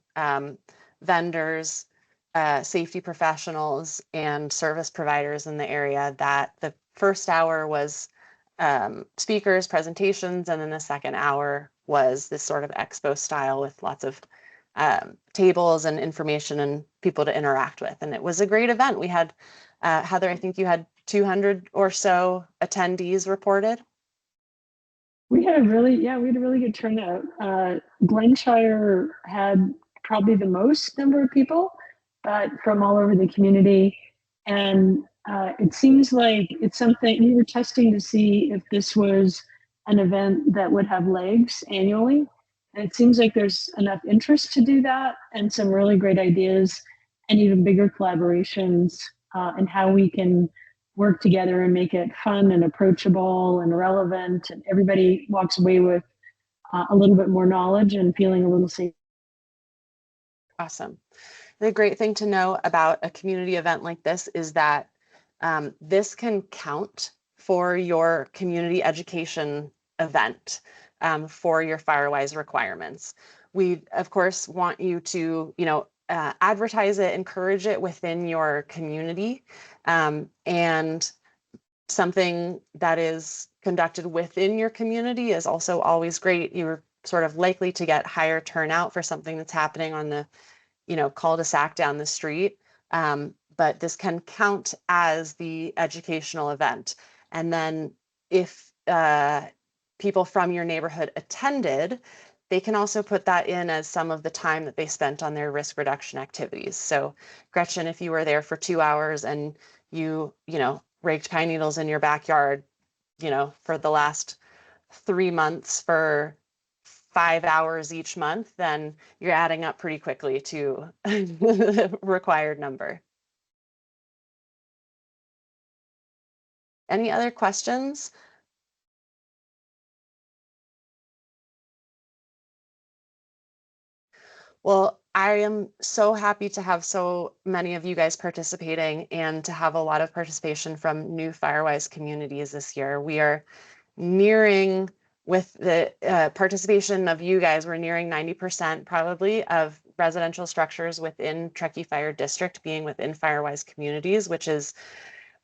vendors, safety professionals, and service providers in the area. That the first hour was speakers, presentations, and then the second hour was this sort of expo style with lots of tables and information and people to interact with. And it was a great event. We had, Heather, I think you had 200 or so attendees reported. We had a really good turnout. Glenshire had probably the most number of people, but from all over the community. And it seems like it's something we were testing to see if this was an event that would have legs annually. And it seems like there's enough interest to do that, and some really great ideas and even bigger collaborations and how we can work together and make it fun and approachable and relevant, and everybody walks away with a little bit more knowledge and feeling a little safe. Awesome. The great thing to know about a community event like this is that this can count for your community education event for your Firewise requirements. We, of course, want you to, advertise it, encourage it within your community, and something that is conducted within your community is also always great. You're sort of likely to get higher turnout for something that's happening on the, cul-de-sac down the street. But this can count as the educational event. And then if people from your neighborhood attended, they can also put that in as some of the time that they spent on their risk reduction activities. So Gretchen, if you were there for 2 hours and you raked pine needles in your backyard, for the last 3 months for 5 hours each month, then you're adding up pretty quickly to the required number. Any other questions? Well, I am so happy to have so many of you guys participating and to have a lot of participation from new Firewise communities this year. We are nearing, with the participation of you guys, we're nearing 90% probably of residential structures within Truckee Fire District being within Firewise communities, which is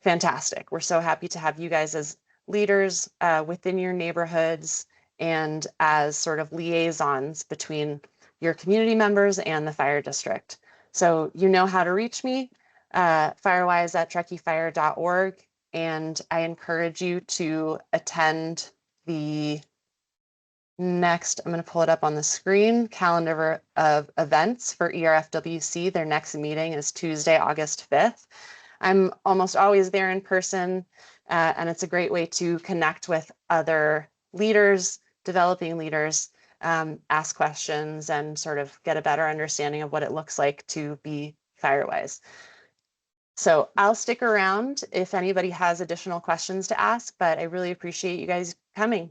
fantastic. We're so happy to have you guys as leaders within your neighborhoods and as sort of liaisons between your community members and the fire district. So you know how to reach me, firewise@truckeefire.org, and I encourage you to attend the next, I'm going to pull it up on the screen, calendar of events for ERFWC. Their next meeting is Tuesday, August 5th. I'm almost always there in person, and it's a great way to connect with other leaders, developing leaders, ask questions, and sort of get a better understanding of what it looks like to be Firewise. So I'll stick around if anybody has additional questions to ask, but I really appreciate you guys coming.